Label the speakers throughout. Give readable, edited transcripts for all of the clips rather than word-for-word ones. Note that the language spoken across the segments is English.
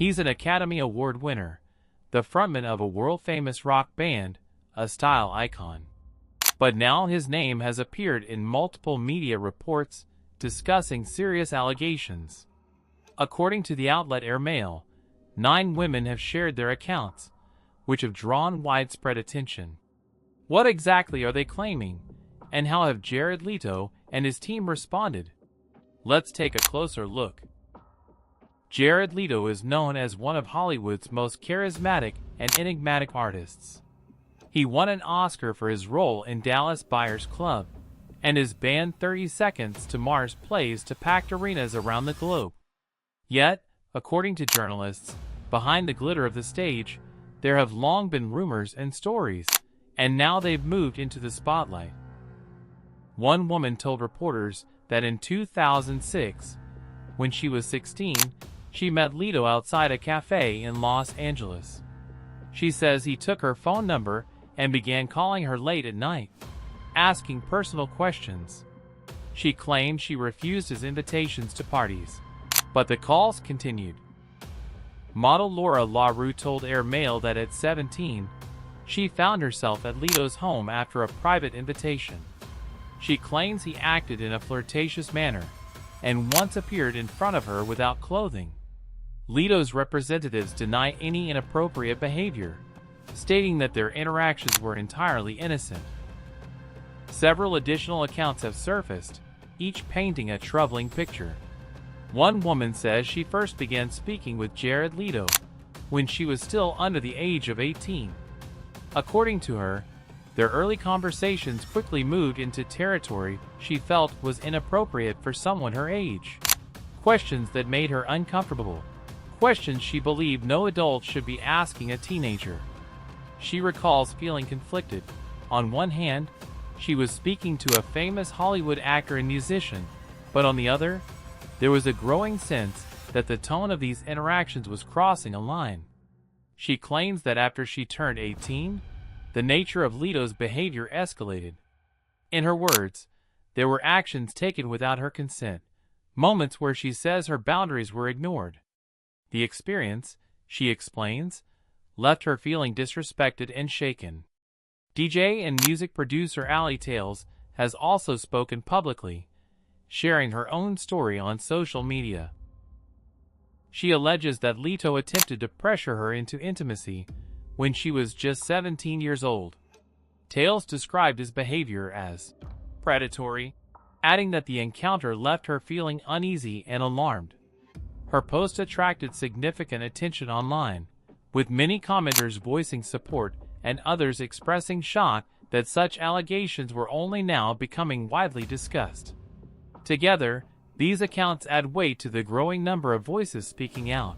Speaker 1: He's an Academy Award winner, the frontman of a world-famous rock band, a style icon. But now his name has appeared in multiple media reports discussing serious allegations. According to the outlet Airmail, 9 women have shared their accounts, which have drawn widespread attention. What exactly are they claiming, and how have Jared Leto and his team responded? Let's take a closer look. Jared Leto is known as one of Hollywood's most charismatic and enigmatic artists. He won an Oscar for his role in Dallas Buyers Club, and his band 30 Seconds to Mars plays to packed arenas around the globe. Yet, according to journalists, behind the glitter of the stage, there have long been rumors and stories, and now they've moved into the spotlight. One woman told reporters that in 2006, when she was 16, she met Leto outside a cafe in Los Angeles. She says he took her phone number and began calling her late at night, asking personal questions. She claimed she refused his invitations to parties, but the calls continued. Model Laura LaRue told Airmail that at 17, she found herself at Leto's home after a private invitation. She claims he acted in a flirtatious manner and once appeared in front of her without clothing. Leto's representatives deny any inappropriate behavior, stating that their interactions were entirely innocent. Several additional accounts have surfaced, each painting a troubling picture. One woman says she first began speaking with Jared Leto when she was still under the age of 18. According to her, their early conversations quickly moved into territory she felt was inappropriate for someone her age. Questions that made her uncomfortable. Questions she believed no adult should be asking a teenager. She recalls feeling conflicted. On one hand, she was speaking to a famous Hollywood actor and musician, but on the other, there was a growing sense that the tone of these interactions was crossing a line. She claims that after she turned 18, the nature of Leto's behavior escalated. In her words, there were actions taken without her consent, moments where she says her boundaries were ignored. The experience, she explains, left her feeling disrespected and shaken. DJ and music producer Allie Tales has also spoken publicly, sharing her own story on social media. She alleges that Leto attempted to pressure her into intimacy when she was just 17 years old. Tales described his behavior as predatory, adding that the encounter left her feeling uneasy and alarmed. Her post attracted significant attention online, with many commenters voicing support and others expressing shock that such allegations were only now becoming widely discussed. Together, these accounts add weight to the growing number of voices speaking out,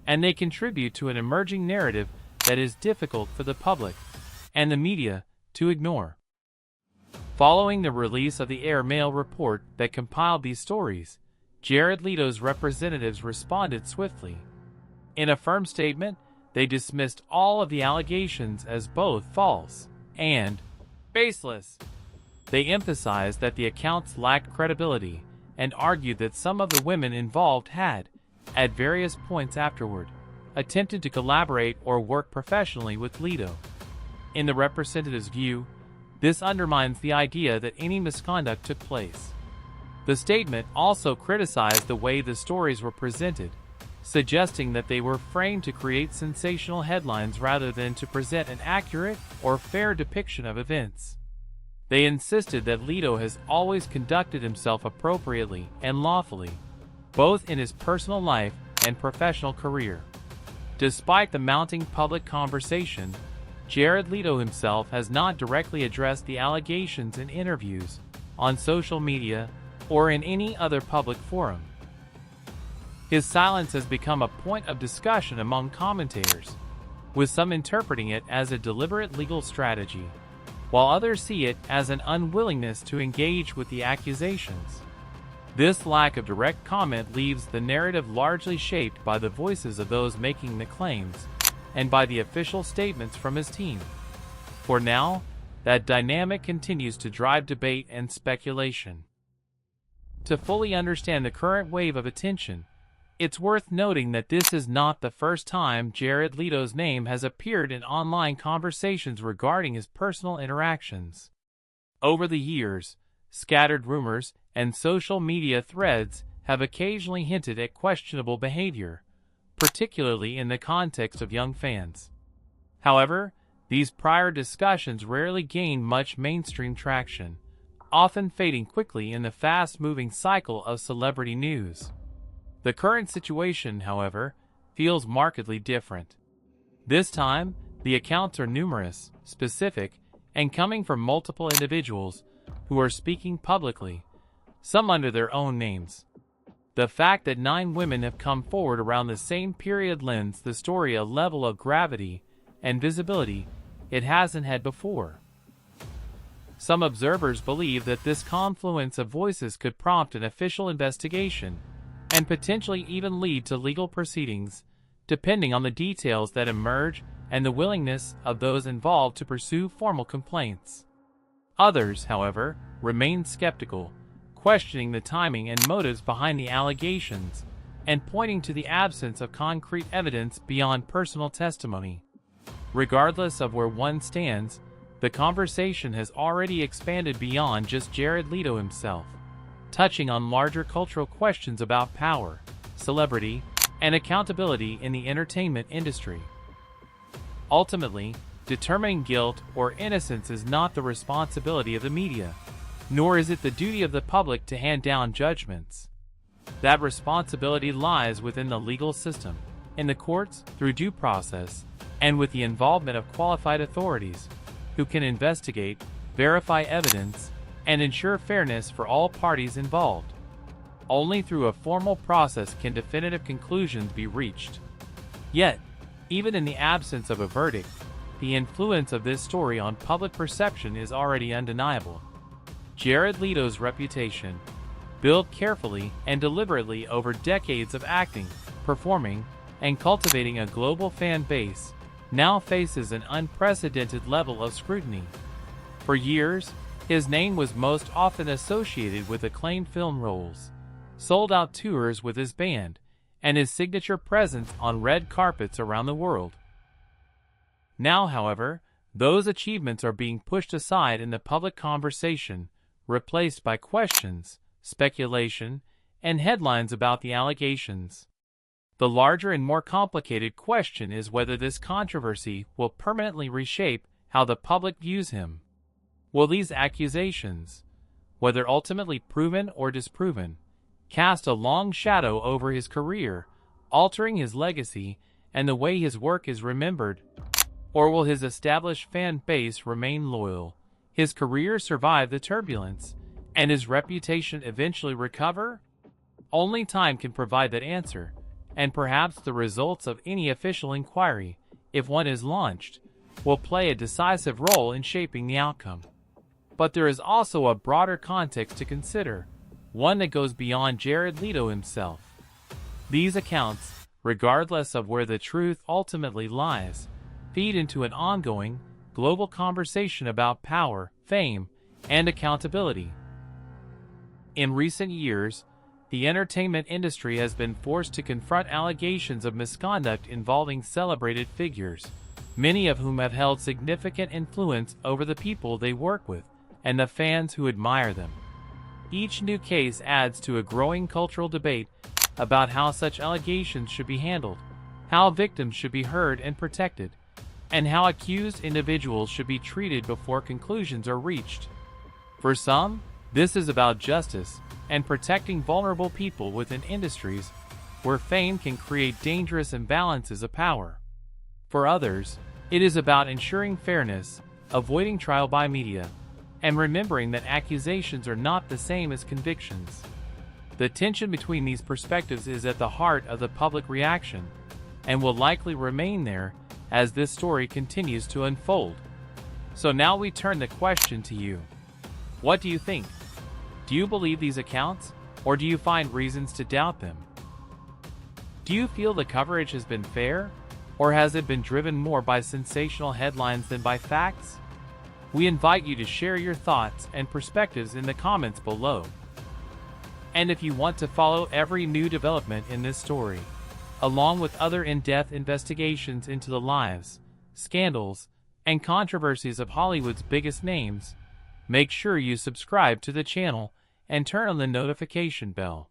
Speaker 1: and they contribute to an emerging narrative that is difficult for the public and the media to ignore. Following the release of the Airmail report that compiled these stories, Jared Leto's representatives responded swiftly. In a firm statement, they dismissed all of the allegations as both false and baseless. They emphasized that the accounts lacked credibility and argued that some of the women involved had, at various points afterward, attempted to collaborate or work professionally with Leto. In the representatives' view, this undermines the idea that any misconduct took place. The statement also criticized the way the stories were presented, suggesting that they were framed to create sensational headlines rather than to present an accurate or fair depiction of events. They insisted that Leto has always conducted himself appropriately and lawfully, both in his personal life and professional career. Despite the mounting public conversation, Jared Leto himself has not directly addressed the allegations in interviews, on social media, or in any other public forum. His silence has become a point of discussion among commentators, with some interpreting it as a deliberate legal strategy, while others see it as an unwillingness to engage with the accusations. This lack of direct comment leaves the narrative largely shaped by the voices of those making the claims and by the official statements from his team. For now, that dynamic continues to drive debate and speculation. To fully understand the current wave of attention, It's worth noting that this is not the first time Jared Leto's name has appeared in online conversations regarding his personal interactions. Over the years, scattered rumors and social media threads have occasionally hinted at questionable behavior, particularly in the context of young fans. However, these prior discussions rarely gain much mainstream traction, often fading quickly in the fast-moving cycle of celebrity news. The current situation, however, feels markedly different. This time, the accounts are numerous, specific, and coming from multiple individuals who are speaking publicly, some under their own names. The fact that 9 women have come forward around the same period lends the story a level of gravity and visibility it hasn't had before. Some observers believe that this confluence of voices could prompt an official investigation and potentially even lead to legal proceedings, depending on the details that emerge and the willingness of those involved to pursue formal complaints. Others, however, remain skeptical, questioning the timing and motives behind the allegations, and pointing to the absence of concrete evidence beyond personal testimony. Regardless of where one stands, the conversation has already expanded beyond just Jared Leto himself, touching on larger cultural questions about power, celebrity, and accountability in the entertainment industry. Ultimately, determining guilt or innocence is not the responsibility of the media, nor is it the duty of the public to hand down judgments. That responsibility lies within the legal system, in the courts, through due process, and with the involvement of qualified authorities, who can investigate, verify evidence, and ensure fairness for all parties involved. Only through a formal process can definitive conclusions be reached. Yet, even in the absence of a verdict, the influence of this story on public perception is already undeniable. Jared Leto's reputation, built carefully and deliberately over decades of acting, performing, and cultivating a global fan base, now faces an unprecedented level of scrutiny. For years, his name was most often associated with acclaimed film roles, sold-out tours with his band, and his signature presence on red carpets around the world. Now, however, those achievements are being pushed aside in the public conversation, replaced by questions, speculation, and headlines about the allegations. The larger and more complicated question is whether this controversy will permanently reshape how the public views him. Will these accusations, whether ultimately proven or disproven, cast a long shadow over his career, altering his legacy and the way his work is remembered? Or will his established fan base remain loyal, his career survive the turbulence, and his reputation eventually recover? Only time can provide that answer, and perhaps the results of any official inquiry, if one is launched, will play a decisive role in shaping the outcome. But there is also a broader context to consider, one that goes beyond Jared Leto himself. These accounts, regardless of where the truth ultimately lies, feed into an ongoing, global conversation about power, fame, and accountability. In recent years, the entertainment industry has been forced to confront allegations of misconduct involving celebrated figures, many of whom have held significant influence over the people they work with and the fans who admire them. Each new case adds to a growing cultural debate about how such allegations should be handled, how victims should be heard and protected, and how accused individuals should be treated before conclusions are reached. For some, this is about justice and protecting vulnerable people within industries where fame can create dangerous imbalances of power. For others, it is about ensuring fairness, avoiding trial by media, and remembering that accusations are not the same as convictions. The tension between these perspectives is at the heart of the public reaction, and will likely remain there as this story continues to unfold. So now we turn the question to you. What do you think? Do you believe these accounts, or do you find reasons to doubt them? Do you feel the coverage has been fair, or has it been driven more by sensational headlines than by facts? We invite you to share your thoughts and perspectives in the comments below. And if you want to follow every new development in this story, along with other in-depth investigations into the lives, scandals, and controversies of Hollywood's biggest names, make sure you subscribe to the channel and turn on the notification bell.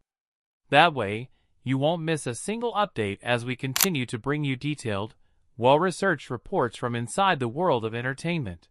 Speaker 1: That way, you won't miss a single update as we continue to bring you detailed, well-researched reports from inside the world of entertainment.